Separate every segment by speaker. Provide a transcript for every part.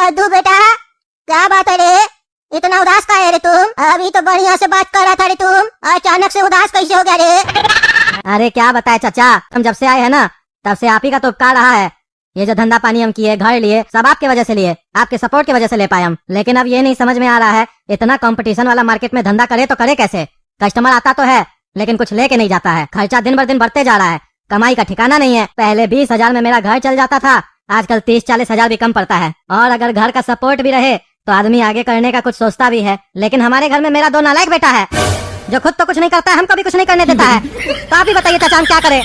Speaker 1: लड्डू बेटा, क्या बात है रे? इतना उदास का है रे तुम? अभी तो बढ़िया से बात कर रहा था रे तुम, अचानक से उदास कैसे हो गया रे?
Speaker 2: अरे क्या बताए चाचा, हम जब से आए हैं ना तब से आप ही का तो उपकार रहा है। ये जो धंधा पानी हम किए, घर लिए, सब आपके वजह से लिए, आपके सपोर्ट की वजह से ले पाए हम। लेकिन अब ये नहीं समझ में आ रहा है, इतना कंपटीशन वाला मार्केट में धंधा करे तो करे कैसे? कस्टमर आता तो है लेकिन कुछ लेके नहीं जाता है, खर्चा दिन भर दिन बढ़ते जा रहा है, कमाई का ठिकाना नहीं है। पहले 20,000 में मेरा घर चल जाता था, आजकल 30-40 हजार भी कम पड़ता है। और अगर घर का सपोर्ट भी रहे तो आदमी आगे करने का कुछ सोचता भी है। लेकिन हमारे घर में मेरा 2 नालायक बेटा है जो खुद तो कुछ नहीं करता है, हमको भी कुछ नहीं करने देता है। तो आप ही बताइए चाचा, हम क्या करें?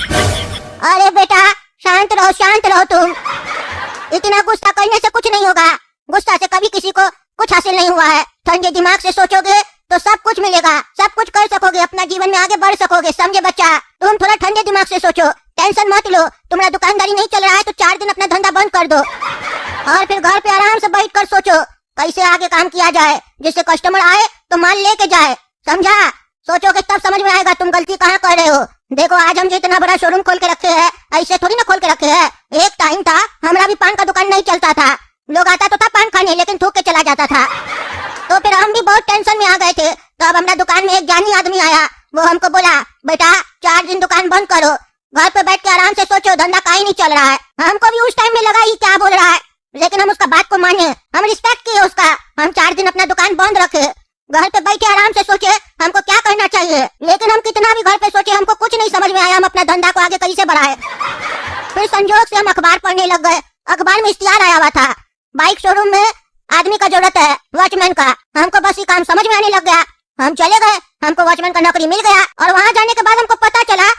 Speaker 1: अरे बेटा शांत रहो तुम। इतना गुस्सा करने से कुछ नहीं होगा, गुस्सा से कभी किसी को कुछ हासिल नहीं हुआ है। ठंडे दिमाग से सोचोगे तो सब कुछ मिलेगा, सब कुछ कर सकोगे, अपना जीवन में आगे बढ़ सकोगे, समझे बच्चा? तुम थोड़ा ठंडे दिमाग से सोचो, टेंशन मत लो। तुम्हारा दुकानदारी नहीं चल रहा है तो 4 दिन अपना धंधा बंद कर दो और फिर घर पे आराम से बैठ कर सोचो कैसे आगे काम किया जाए, जिससे कस्टमर आए तो माल लेके जाए, समझा? सोचोगे तब समझ में आएगा तुम गलती कहाँ कर रहे हो। देखो आज हम जो इतना बड़ा शोरूम खोल के रखे हैं, ऐसे थोड़ी ना खोल के रखे हैं। एक टाइम था हमारा भी पान का दुकान नहीं चलता था, लोग आता तो था पान खाने लेकिन थूक के चला जाता था। तो फिर हम भी बहुत टेंशन में आ गए थे। तो अब हमारा दुकान में एक ज्ञानी आदमी आया, वो हमको बोला बेटा 4 दिन दुकान बंद करो, घर पे बैठ के आराम से सोचो, धंधा काहे नहीं चल रहा है। हमको भी उस टाइम में लगा ये क्या बोल रहा है, लेकिन हम उसका बात को माने, हम रिस्पेक्ट किए उसका। हम 4 दिन अपना दुकान बंद रखे, घर पे बैठे आराम से सोचे हमको क्या करना चाहिए। लेकिन हम कितना भी घर पे सोचे हमको कुछ नहीं समझ में आया, हम अपना धंधा को आगे कैसे बढ़ाए। फिर संजोग से हम अखबार पढ़ने लग गए। अखबार में इश्तिहार आया हुआ था, बाइक शोरूम में आदमी का जरूरत है, वॉचमैन का। हमको बस ये काम समझ में आने लग गया, हम चले गए, हमको वॉचमैन का नौकरी मिल गया। और वहाँ जाने के बाद हमको पता चला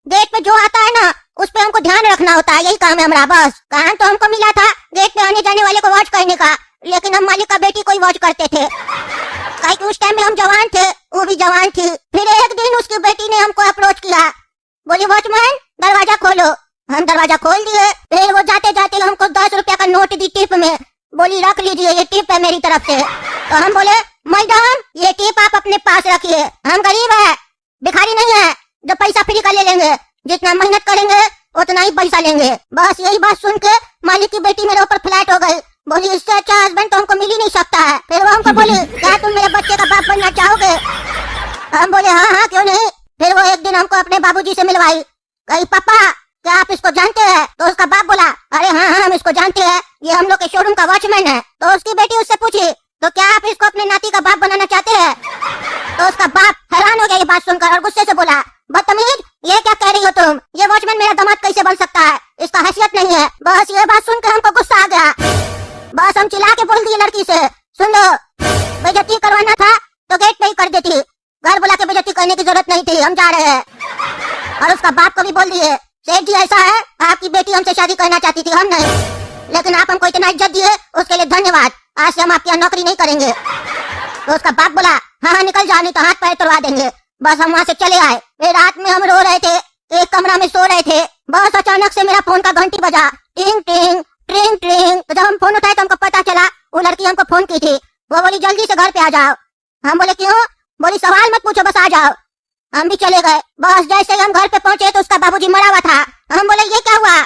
Speaker 1: गेट पे जो आता है ना उस पे हमको ध्यान रखना होता है, यही काम है हमारा। बस काम तो हमको मिला था गेट पे आने जाने वाले को वॉच करने का, लेकिन हम मालिक का बेटी को ही वॉच करते थे। कि उस टाइम में हम जवान थे, वो भी जवान थी। फिर एक दिन उसकी बेटी ने हमको अप्रोच किया, बोली वॉचमैन दरवाजा खोलो। हम दरवाजा खोल दिए। फिर वो जाते जाते हमको 10 रुपया का नोट दी टिप में, बोली रख लीजिए ये टिप है मेरी तरफ से। तो हम बोले मैडम ये टिप आप अपने पास रखिए, हम गरीब है, भिखारी नहीं है जो पैसा फ्री का ले लेंगे, जितना मेहनत करेंगे उतना ही पैसा लेंगे। बस यही बात सुन के मालिक की बेटी मेरे ऊपर फ्लैट हो गई, बोली इससे अच्छा हस्बैंड तो हमको मिल ही नहीं सकता है। फिर वो हमको बोली क्या तुम मेरे बच्चे का बाप बनना चाहोगे? हम बोले हाँ क्यों नहीं। फिर वो एक दिन हमको अपने बाबूजी से मिलवाई, कही पापा क्या आप इसको जानते हैं? तो उसका बाप बोला अरे हाँ हम इसको जानते हैं, ये हम लोग के शोरूम का वॉचमैन है। तो उसकी बेटी उससे पूछी तो क्या आप इसको अपने नाती का बाप बनाना चाहते हैं? तो उसका बाप हैरान हो गया ये बात सुनकर और गुस्से से बोला बदतमीज ये क्या कह रही हो तुम, ये वॉचमैन मेरा दामाद कैसे बन सकता है, इसका हैसियत नहीं है। बस ये बात सुनकर हमको गुस्सा आ गया, बस हम चिल्ला के बोल दिए लड़की से सुन लो बेइज्जती करवाना था तो गेट पे ही कर देती, घर बुला के बेइज्जती करने की जरूरत नहीं थी, हम जा रहे हैं। और उसका बाप को भी बोल दिए सेठ जी ऐसा है आपकी बेटी हमसे शादी करना चाहती थी, हम नहीं, लेकिन आप हमको इतना इज्जत दिए उसके लिए धन्यवाद, आज से हम आपकी यहाँ नौकरी नहीं करेंगे। तो उसका बाप बोला हाँ निकल जाओ नहीं तो हाथ पैर तोड़वा देंगे। बस हम वहाँ से चले आए। फिर रात में हम रो रहे थे, एक कमरा में सो रहे थे, बस अचानक से मेरा फोन का घंटी बजा, टिंग टिंग ट्रिंग ट्रिंग। तो जब हम फोन उठाए तो हमको पता चला वो लड़की हमको फोन की थी, वो बोली जल्दी से घर पे आ जाओ। हम बोले क्यों? बोली सवाल मत पूछो बस आ जाओ। हम भी चले गए। बस जैसे ही हम घर पे पहुंचे तो उसका बाबूजी मरा हुआ था। हम बोले ये क्या हुआ,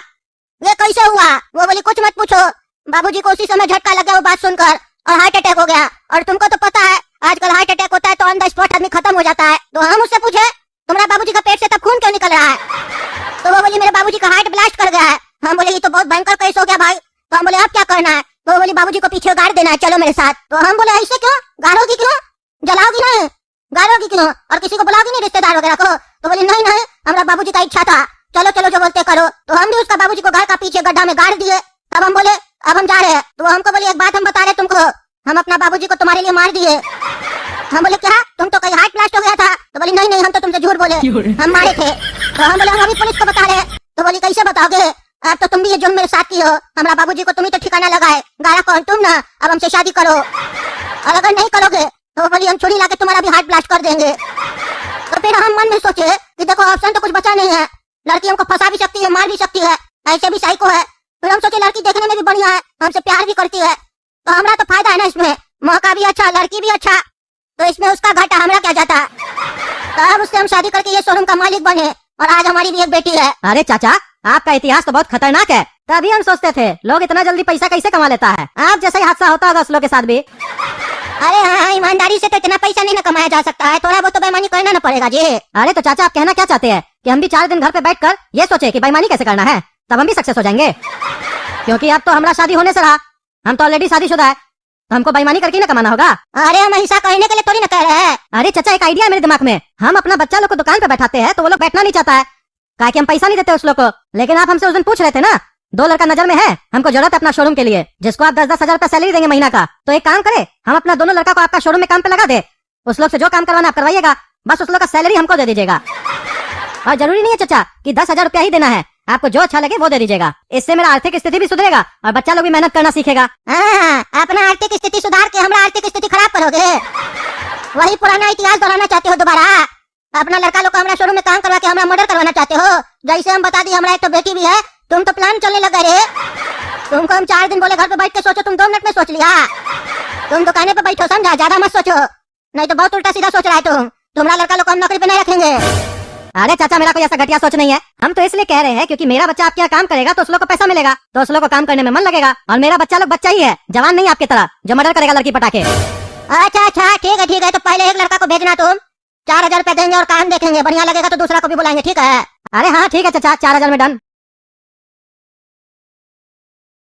Speaker 1: ये कैसे हुआ? वो बोली कुछ मत पूछो, बाबूजी को उसी समय झटका लग गया वो बात सुनकर और हार्ट अटैक हो गया। और तुमको तो पता है आजकल हार्ट अटैक होता है तो ऑन द स्पॉट आदमी खत्म हो जाता है। तो हम उससे पूछे तुम्हारा बाबूजी का पेट से तब खून क्यों निकल रहा है? तो वो बोली मेरे बाबूजी का हार्ट ब्लास्ट कर गया है। हम बोले ये तो बहुत भयंकर केस हो गया भाई। तो हम बोले अब क्या करना है? तो वो बोली बाबूजी को पीछे गाड़ देना है, चलो मेरे साथ। तो हम बोले ऐसे क्यों, गाड़ोगी क्यों, जलाओगी नहीं, गाड़ोगी क्यों और किसी को बुलाओगी नहीं रिश्तेदार वगैरह को? तो बोली नहीं नहीं हमारा बाबूजी का इच्छा था, चलो चलो जो बोलते करो। तो हम भी उसका बाबूजी को घर का पीछे गड्ढा में गाड़ दिए। तब हम बोले अब हम जा रहे हैं। तो हमको बोली एक बात हम बता रहे तुमको, हम अपना बाबूजी को तुम्हारे लिए मार दिए। हम बोले क्या, तुम तो कहीं हार्ट ब्लास्ट हो गया था? तो बोली नहीं नहीं हम तो तुमसे झूठ बोले, हम मारे थे। तो हम बोले हम अभी पुलिस को बता रहे। तो बोली कैसे बताओगे, अब तो तुम भी ये जुर्म मेरे साथ की हो, हमारा बाबूजी को तुम ही तो ठिकाना लगाए, गाया कौन तुम ना, अब हमसे शादी करो और अगर नहीं करोगे तो बोली हम छुरी लाके तुम्हारा भी हार्ट ब्लास्ट कर देंगे। तो फिर हम मन में सोचे कि देखो ऑप्शन तो कुछ बचा नहीं है, लड़की हमको फंसा भी सकती है, मार भी सकती है, ऐसे भी साइको है। फिर हम सोचे लड़की देखने में भी बढ़िया है, हमसे प्यार भी करती है, तो हमारा तो फायदा है ना इसमें, मौका भी अच्छा लड़की भी अच्छा, तो इसमें उसका घाटा हमारा क्या जाता। तो अब उससे हम शादी करके ये शोरूम का मालिक बने और आज हमारी भी एक बेटी है।
Speaker 2: अरे चाचा आपका इतिहास तो बहुत खतरनाक है, तभी हम सोचते थे लोग इतना जल्दी पैसा कैसे कमा लेता है। आप जैसा ही हादसा होता होगा उस लोग के साथ भी।
Speaker 1: अरे हाँ, ईमानदारी से तो इतना पैसा नहीं ना कमाया जा सकता है, थोड़ा बहुत तो बेईमानी करना ना पड़ेगा जी।
Speaker 2: अरे तो चाचा आप कहना क्या चाहते हैं कि हम भी 4 दिन घर पे बैठकर ये सोचे कि बेईमानी कैसे करना है, तब हम भी सक्सेस हो जाएंगे? क्योंकि अब तो हमारा शादी होने से रहा, हम तो ऑलरेडी शादीशुदा है, तो हमको बेईमानी करके ना कमाना होगा।
Speaker 1: अरे हम ऐसा कहने के लिए थोड़ी ना कह रहे हैं।
Speaker 2: अरे चाचा एक आइडिया है मेरे दिमाग में, हम अपना बच्चा लोग को दुकान पे बैठाते हैं तो वो लोग बैठना नहीं चाहता है, काहे कि हम पैसा नहीं देते उस लोग को। लेकिन आप हमसे उस दिन पूछ रहे थे ना 2 लड़का नजर में है, हमको जरूरत है अपना शोरूम के लिए, जिसको आप 10-10 हजार रुपया सैलरी देंगे महीना का। तो एक काम करे, हम अपना दोनों लड़का को आपका शोरूम में काम पे लगा दे, उस लोग से जो काम करवाना आप करवाइएगा, बस उस लोग का सैलरी हमको दे दीजिएगा। और जरूरी नहीं है चाचा कि 10 हजार रुपया ही देना है, आपको जो अच्छा लगे वो दे दीजिएगा। इससे मेरा आर्थिक स्थिति भी सुधरेगा और बच्चा लोग भी मेहनत करना सीखेगा।
Speaker 1: हाँ, अपना आर्थिक स्थिति सुधार के हमारा आर्थिक स्थिति खराब करोगे, वही पुराना इतिहास दोहराना चाहते हो दोबारा। अपना लड़का लोग को हमारा शोरूम में काम करवा के हमारा मर्डर करवाना चाहते हो। जैसे हम बता दी हमारा एक तो बेटी भी है, तुम तो प्लान चलने लगा रे। तुमको हम 4 दिन बोले घर पे बैठ के सोचो, तुम 2 मिनट में सोच लिया। तुम दुकाने पे बैठो, समझा, ज्यादा मत सोचो, नहीं तो बहुत उल्टा सीधा सोच रहा है तुम। तुम्हारा लड़का लोग को हम नौकरी पे नहीं रखेंगे।
Speaker 2: अरे चाचा मेरा कोई ऐसा घटिया सोच नहीं है, हम तो इसलिए कह रहे हैं क्योंकि मेरा बच्चा आपके यहाँ काम करेगा तो उस लोग को पैसा मिलेगा, तो उस लोग को काम करने में मन लगेगा। और मेरा बच्चा लोग बच्चा ही है, जवान नहीं आपकी तरह जो मर्डर करेगा लड़की पटाके।
Speaker 1: अच्छा अच्छा, ठीक है, तो पहले एक लड़का को भेजना, तुम 4 हजार रुपया देंगे और काम देखेंगे, बढ़िया लगेगा तो दूसरा को भी बुलाएंगे, ठीक है?
Speaker 2: अरे हाँ ठीक है चाचा, 4 हजार में डन।